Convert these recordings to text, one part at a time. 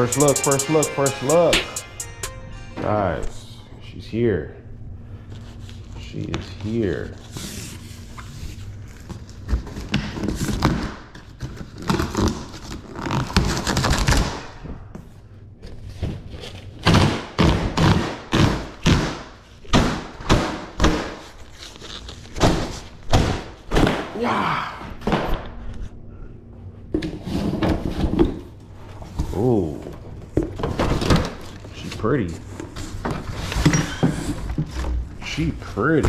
First look, first look, first look. Guys, she's here. She is here. Yeah. Ooh. She pretty. She pretty.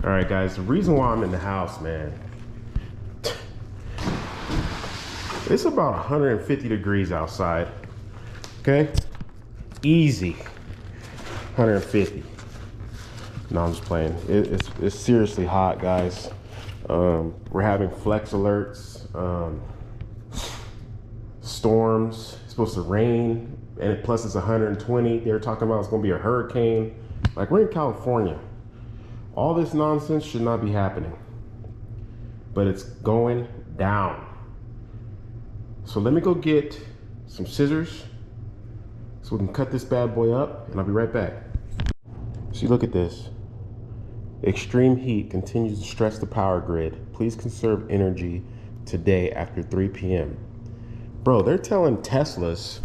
All right, guys, the reason why I'm in the house, man, it's about 150 degrees outside, okay? Easy, 150. No, I'm just playing. It's seriously hot, guys. We're having flex alerts, storms. It's supposed to rain, and plus it's 120. They're talking about it's gonna be a hurricane. Like, we're in California. All this nonsense should not be happening, but it's going down. So let me go get some scissors so we can cut this bad boy up, and I'll be right back. See, look at this. Extreme heat continues to stress the power grid. Please conserve energy today after 3 p.m. Bro, they're telling Teslas,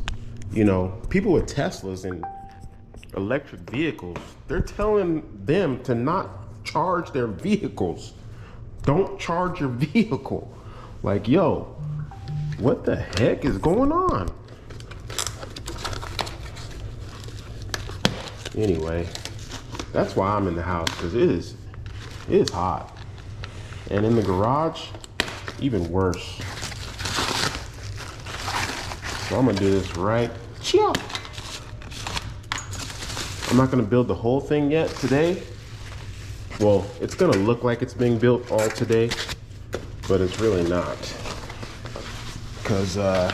you know, people with Teslas and electric vehicles, they're telling them to not charge their vehicles. Don't charge your vehicle. Like, yo, what the heck is going on? Anyway, that's why I'm in the house, because it is hot. And in the garage, even worse. So I'm gonna do this right. Chill. I'm not gonna build the whole thing yet today. Well, it's gonna look like it's being built all today, but it's really not. Because I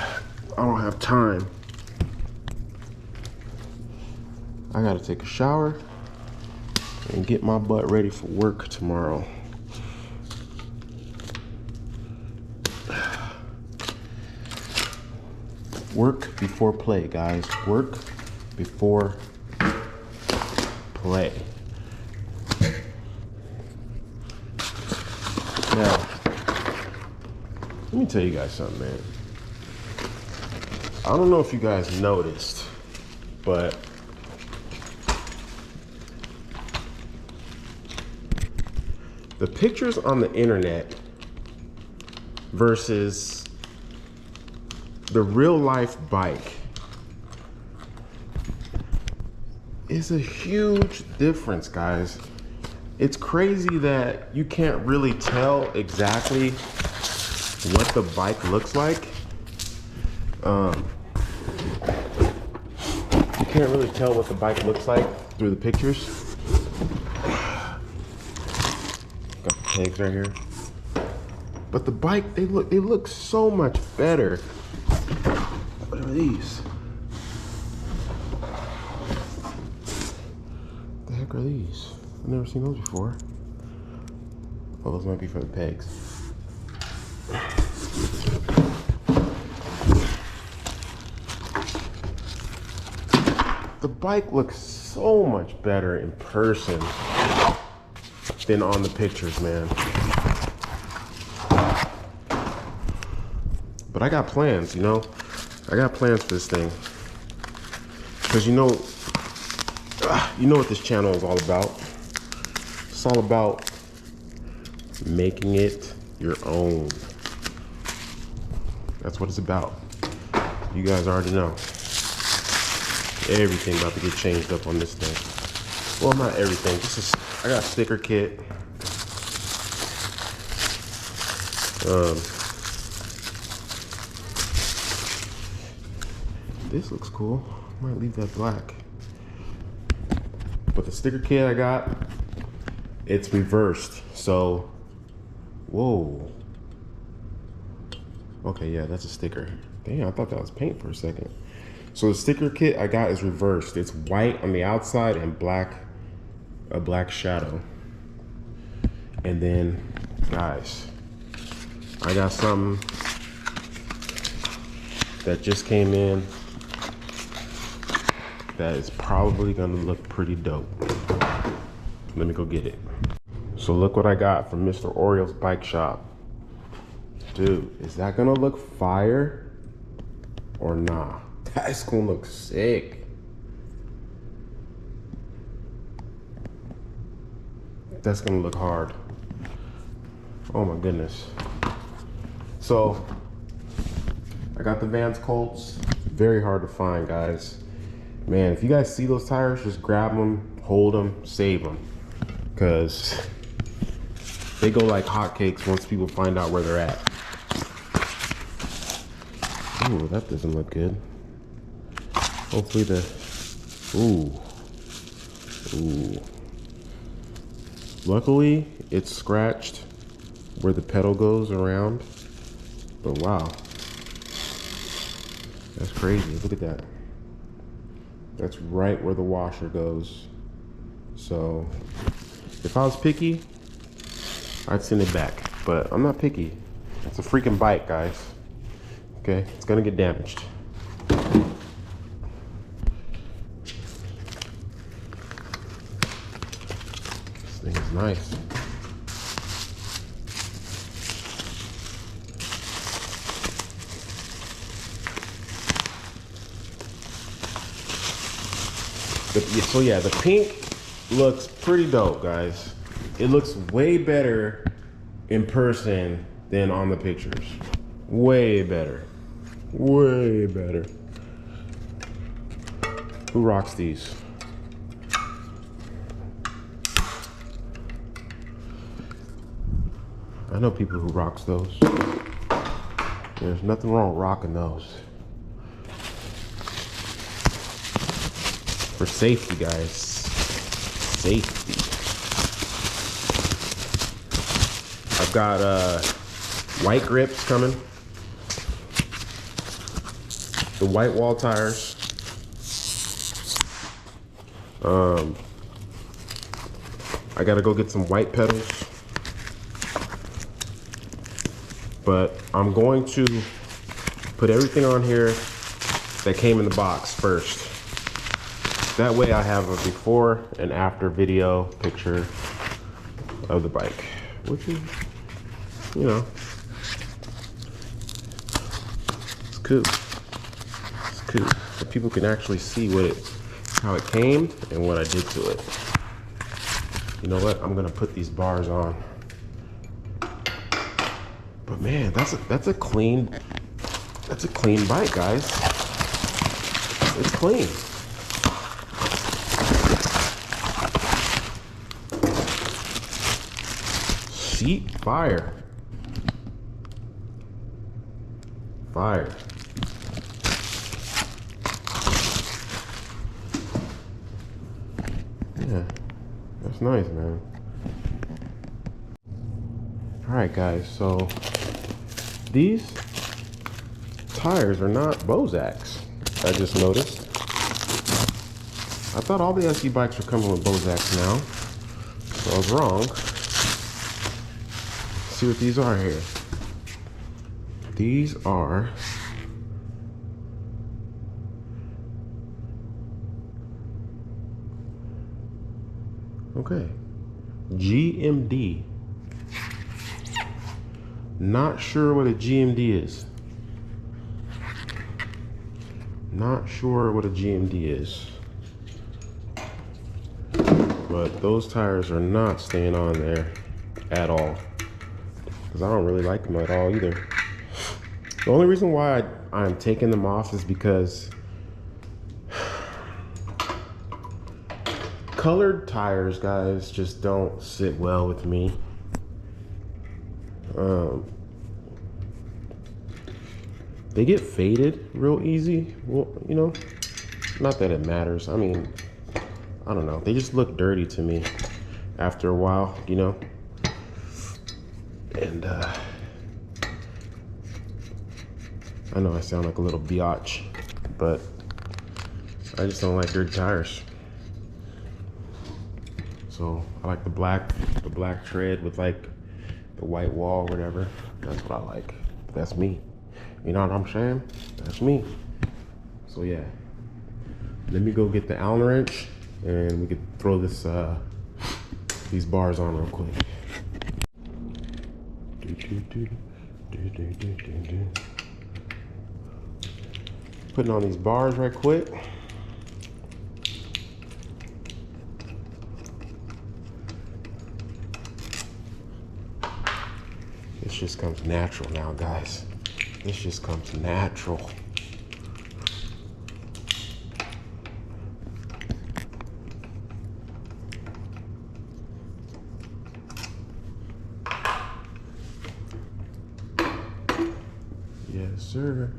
don't have time. I gotta take a shower and get my butt ready for work tomorrow. Work before play, guys. Work before play. Now, let me tell you guys something, man. I don't know if you guys noticed, but the pictures on the internet versus the real life bike is a huge difference, guys. It's crazy that you can't really tell exactly what the bike looks like. You can't really tell what the bike looks like through the pictures. Got the tags right here. But the bike, they look so much better. What are these? What the heck are these? I've never seen those before. Oh, those might be for the pegs. The bike looks so much better in person than on the pictures, man. But I got plans, you know? I got plans for this thing. Because you know what this channel is all about. It's all about making it your own. That's what it's about. You guys already know. Everything about to get changed up on this thing. Well, not everything. I got a sticker kit. This looks cool. Might leave that black. But the sticker kit I got, it's reversed. So, whoa. Okay, yeah, that's a sticker. Damn, I thought that was paint for a second. So the sticker kit I got is reversed. It's white on the outside and black, a black shadow. And then, guys, I got something that just came in that is probably gonna look pretty dope. Let me go get it. So look what I got from Mr. Oriole's bike shop. Dude, is that gonna look fire or nah? That's gonna look sick. That's gonna look hard. Oh my goodness. So I got the Vans Colts. Very hard to find, guys. Man, if you guys see those tires, just grab them, hold them, save them. Because they go like hotcakes once people find out where they're at. Ooh, that doesn't look good. Hopefully the, ooh. Luckily, it's scratched where the pedal goes around. But wow, that's crazy. Look at that. That's right where the washer goes. So if I was picky, I'd send it back, but I'm not picky. It's a freaking bike, guys. Okay, it's gonna get damaged. This thing is nice. So yeah, the pink looks pretty dope, guys. It looks way better in person than on the pictures. Way better. Way better. Who rocks these? I know people who rocks those. There's nothing wrong with rocking those. For safety, guys. Safety. I've got white grips coming. The white wall tires. I gotta go get some white pedals. But I'm going to put everything on here that came in the box first. That way I have a before and after video picture of the bike, which is, you know, it's cool. It's cool. So people can actually see how it came and what I did to it. You know what? I'm gonna put these bars on. But man, that's a clean bike, guys. It's clean. Seat fire. Fire. Yeah, that's nice, man. All right, guys, so these tires are not Bozaks, I just noticed. I thought all the SE bikes were coming with Bozaks now, so I was wrong. See what these are here. These are okay. GMD. Not sure what a GMD is. Not sure what a GMD is. But those tires are not staying on there at all. Because I don't really like them at all either. The only reason why I'm taking them off is because colored tires, guys, just don't sit well with me. They get faded real easy. Well, you know, not that it matters. I mean, I don't know. They just look dirty to me after a while, you know. And I know I sound like a little biatch, but I just don't like dirty tires. So I like the black tread with like the white wall, whatever. That's what I like. That's me. You know what I'm saying? That's me. So yeah. Let me go get the Allen wrench and we could throw this these bars on real quick. Putting on these bars right quick. This just comes natural now, guys. This just comes natural. Yes, sir.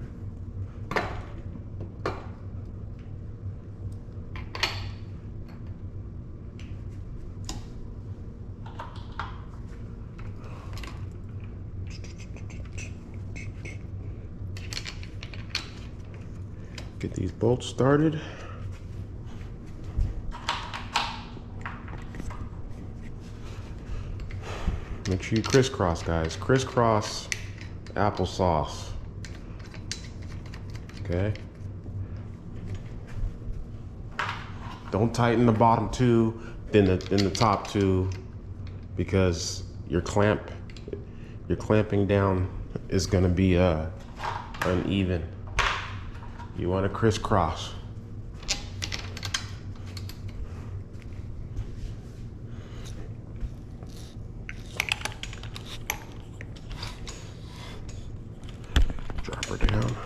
Get these bolts started. Make sure you crisscross, guys. Crisscross applesauce. Okay. Don't tighten the bottom two, then the top two, because your clamping down is gonna be uneven. You want to crisscross. Drop her down.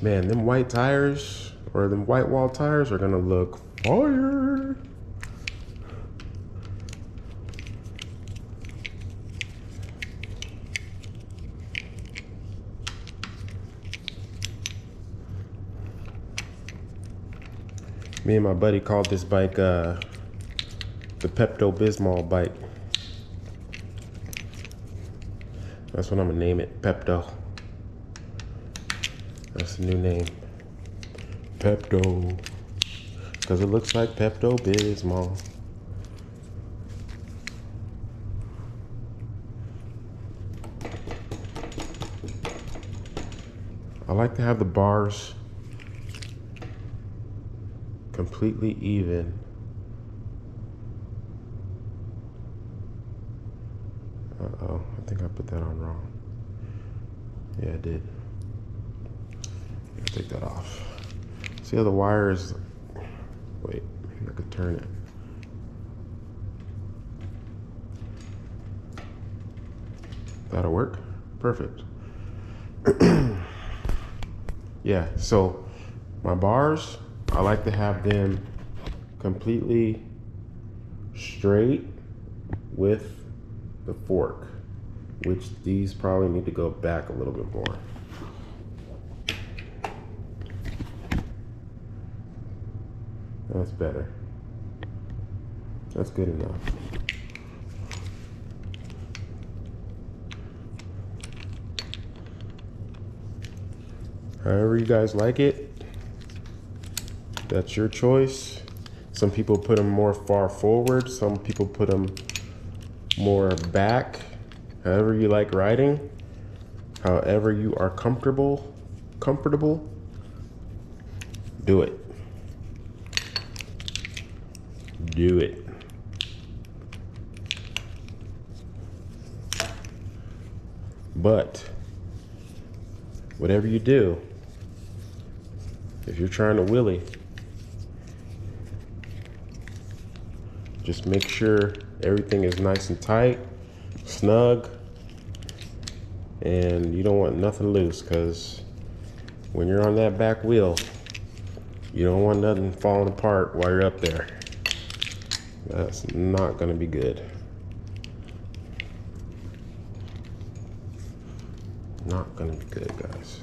Man, them white tires or them white wall tires are gonna look fire. Me and my buddy called this bike the Pepto-Bismol bike. That's what I'm gonna name it, Pepto. That's the new name, Pepto, because it looks like Pepto-Bismol. I like to have the bars completely even. Uh-oh, I think I put that on wrong. Yeah, I did. Take that off. See how the wire is, wait, maybe I could turn it. That'll work. Perfect. Yeah, so my bars, I like to have them completely straight with the fork, which these probably need to go back a little bit more. That's better. That's good enough. However you guys like it, that's your choice. Some people put them more far forward. Some people put them more back. However you like riding, however you are comfortable, do it. Do it. But whatever you do, if you're trying to wheelie, just make sure everything is nice and tight, snug, and you don't want nothing loose, because when you're on that back wheel, you don't want nothing falling apart while you're up there. That's not gonna be good. Not gonna be good, guys.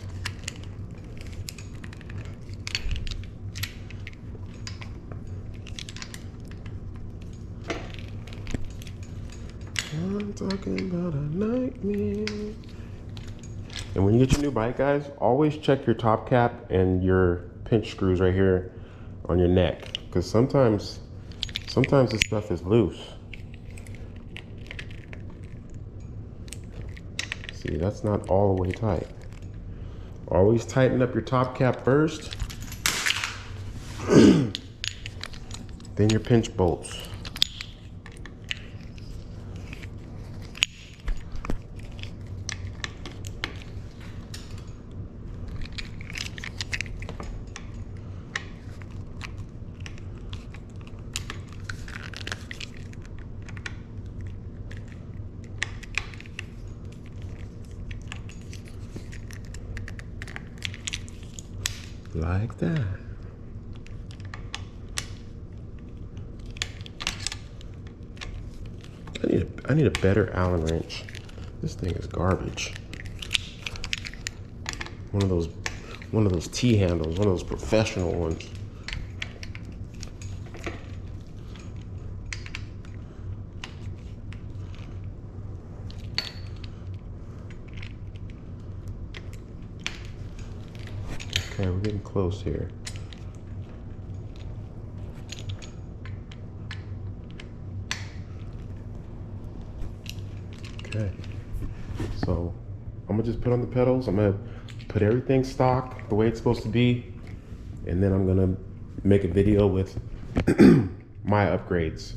I'm talking about a nightmare. And when you get your new bike, guys, always check your top cap and your pinch screws right here on your neck, because sometimes this stuff is loose. See, that's not all the way tight. Always tighten up your top cap first, then your pinch bolts. Like that. I need a better Allen wrench. This thing is garbage. One of those T handles, one of those professional ones. Okay, we're getting close here. Okay, so I'm gonna just put on the pedals. I'm gonna put everything stock the way it's supposed to be, and then I'm gonna make a video with my upgrades.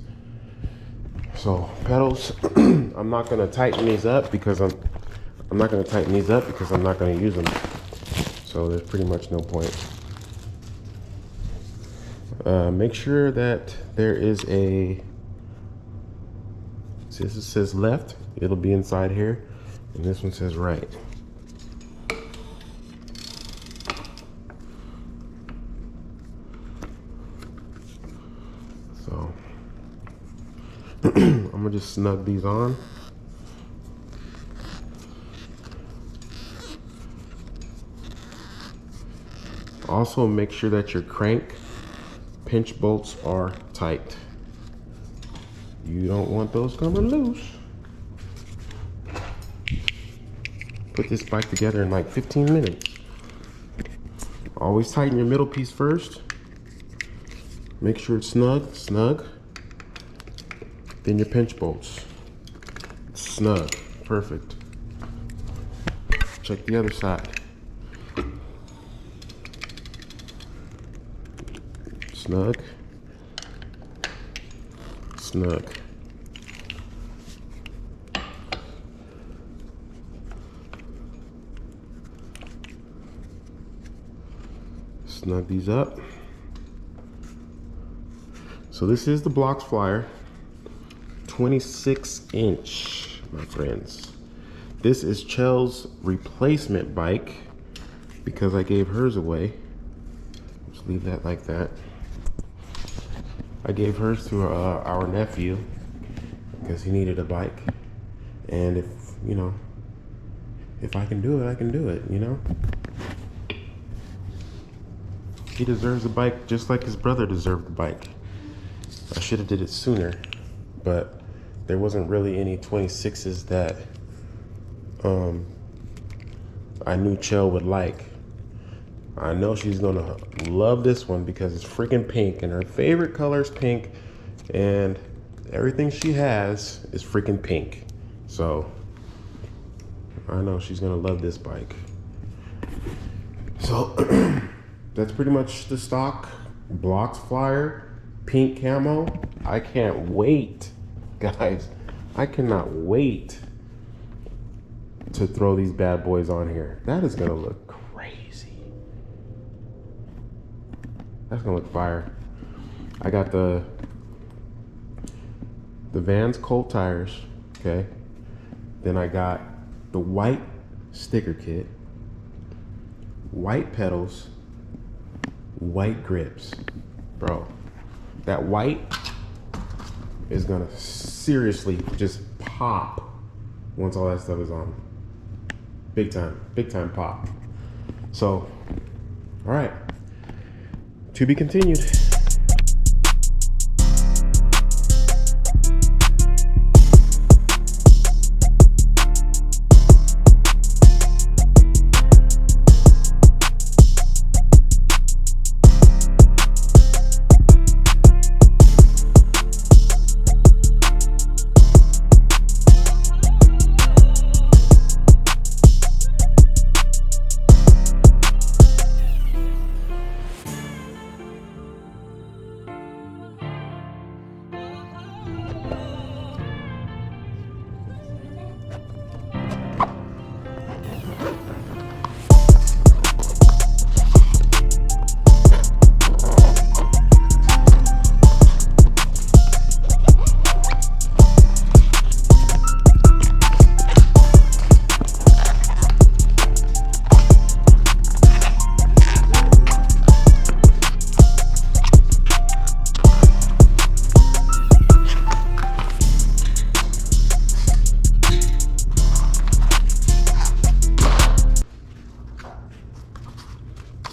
So pedals, I'm not gonna tighten these up because I'm not gonna use them. So there's pretty much no point. Make sure that there is a, see, this says left, it'll be inside here, and this one says right. So I'm gonna just snug these on. Also make sure that your crank pinch bolts are tight. You don't want those coming loose. Put this bike together in like 15 minutes. Always tighten your middle piece first. Make sure it's snug. Then your pinch bolts. Snug, perfect. Check the other side. Snug. Snug. Snug these up. So this is the Blocks Flyer, 26-inch, my friends. This is Chel's replacement bike because I gave hers away. Just leave that like that. I gave hers to our nephew because he needed a bike, and if I can do it, I can do it. He deserves a bike just like his brother deserved the bike. I should have did it sooner, but there wasn't really any 26s that I knew Chel would like. I know she's gonna love this one because it's freaking pink, and her favorite color is pink, and everything she has is freaking pink. So I know she's gonna love this bike. So that's pretty much the stock Blocks Flyer pink camo. I can't wait, guys. I cannot wait to throw these bad boys on here. That is gonna look crazy. That's gonna look fire. I got the Vans Colt tires, okay? Then I got the white sticker kit, white pedals, white grips. Bro, that white is gonna seriously just pop once all that stuff is on. Big time pop. So, all right, to be continued.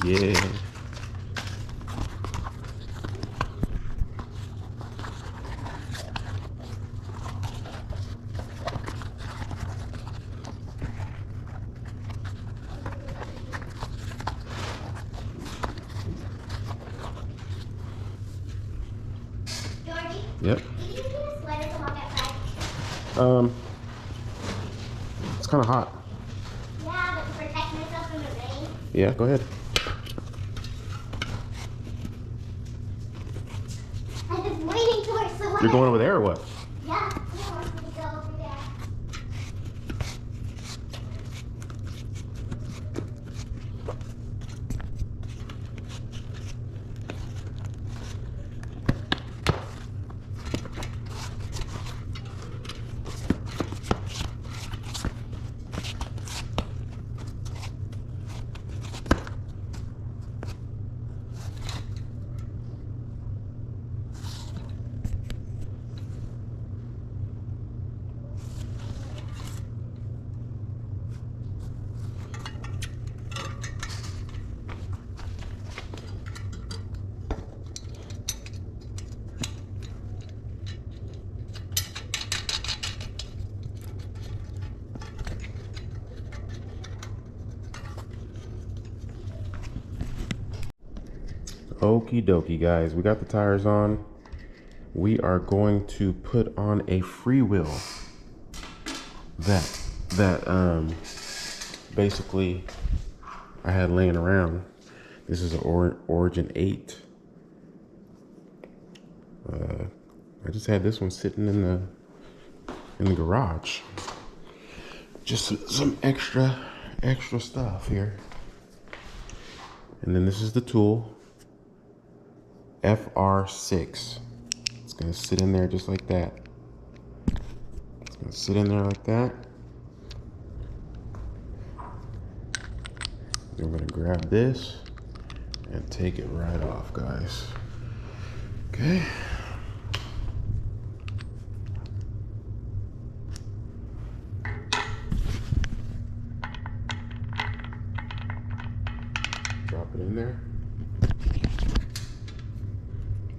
Yeah. Georgie? Yep. Did you get a sweater to walk outside? It's kind of hot. Yeah, but to protect myself from the rain. Yeah, go ahead. I was waiting towards the weather. You're going over there or what? Yeah, I want you to go over there. Okie dokie, guys. We got the tires on. We are going to put on a Freewheel that basically I had laying around. This is an Origin 8. I just had this one sitting in the garage. Just some extra stuff here. And then this is the tool, FR6. It's gonna sit in there just like that. It's gonna sit in there like that. Then we're gonna grab this and take it right off, guys. Okay. Drop it in there.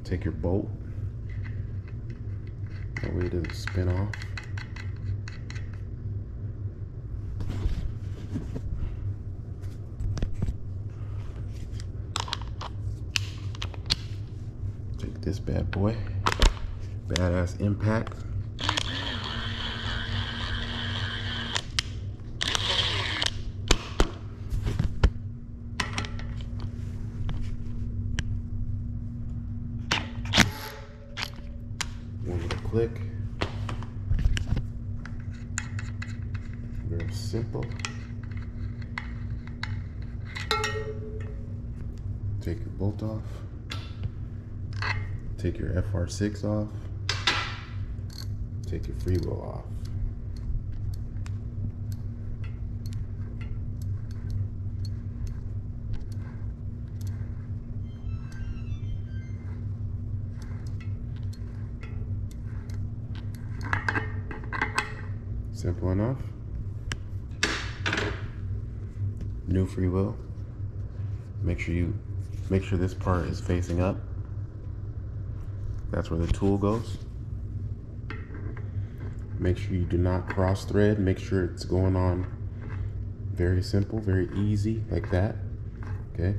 Take your bolt. That way it doesn't spin off. Take this bad boy. Badass impact. One little click. Very simple. Take your bolt off. Take your FR6 off. Take your Freewheel off. Simple enough. New Freewheel. Make sure this part is facing up. That's where the tool goes. Make sure you do not cross thread. Make sure it's going on very simple, very easy, like that. Okay.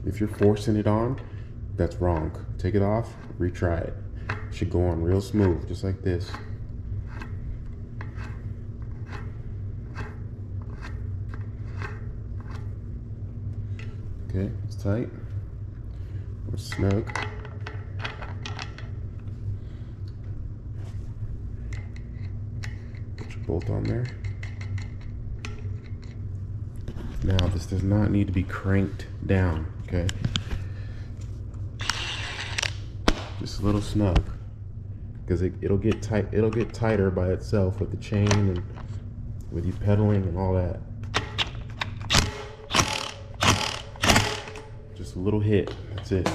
If you're forcing it on, that's wrong. Take it off, retry it. It should go on real smooth, just like this. Okay, it's tight. We're snug. Put your bolt on there. Now, this does not need to be cranked down, okay? Just a little snug, because it'll get tight. It'll get tighter by itself with the chain and with you pedaling and all that. Just a little hit, that's it.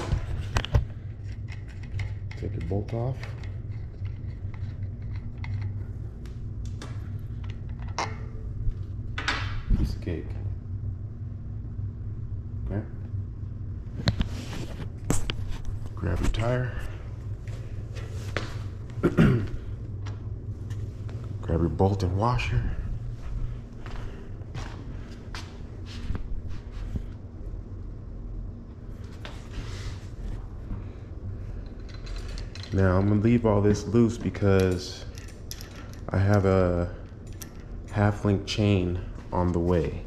Take your bolt off. Piece of cake. Okay. Grab your tire. Grab your bolt and washer. Now I'm gonna leave all this loose because I have a half-link chain on the way,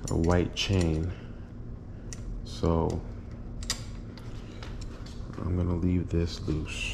a white chain. So I'm gonna leave this loose.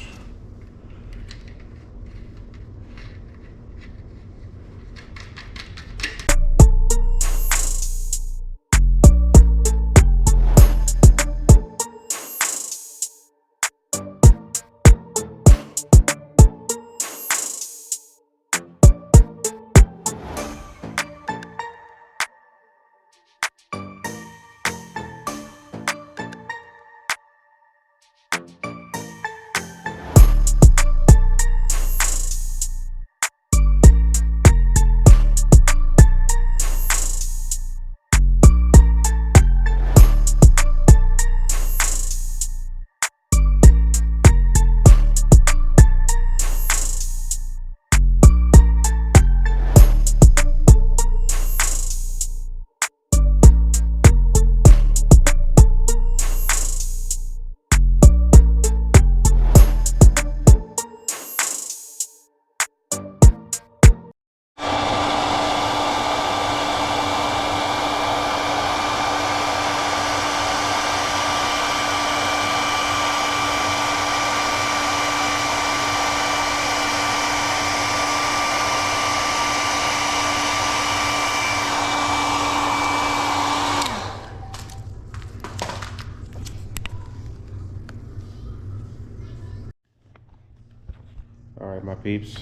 All right, my peeps.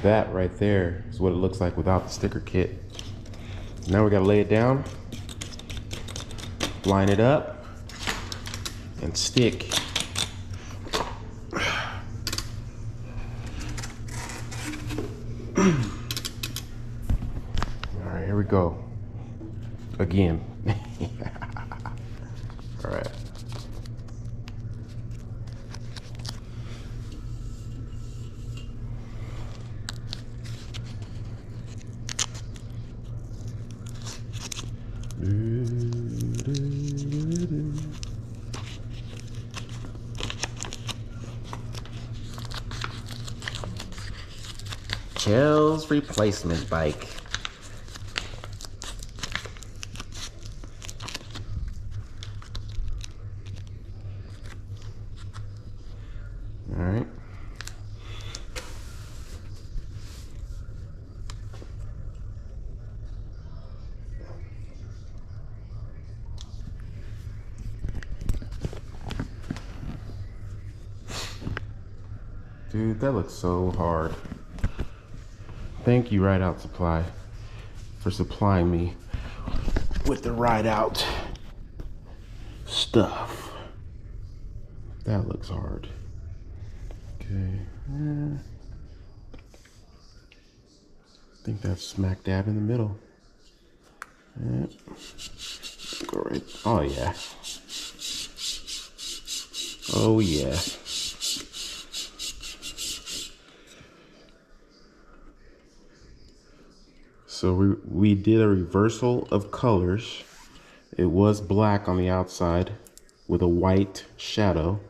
That right there is what it looks like without the sticker kit. Now we gotta lay it down, line it up, and stick. All right, here we go. Again. All right. Chill's replacement bike. All right. Dude, that looks so hard. Thank you, Ride Out Supply, for supplying me with the Ride Out stuff. That looks hard. Okay. I think that's smack dab in the middle. Yep. Go right. Oh, yeah. Oh, yeah. So we did a reversal of colors. It was black on the outside with a white shadow.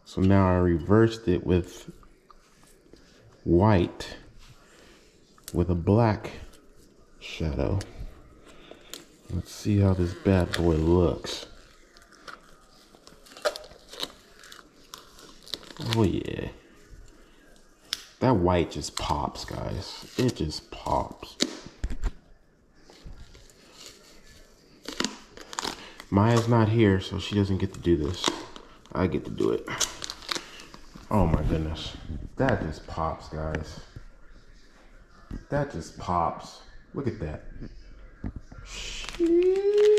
So now I reversed it with white with a black shadow. Let's see how this bad boy looks. Oh yeah. That white just pops, guys. It just pops. Maya's not here, so she doesn't get to do this. I get to do it. Oh my goodness. That just pops, guys. That just pops. Look at that. Sheesh.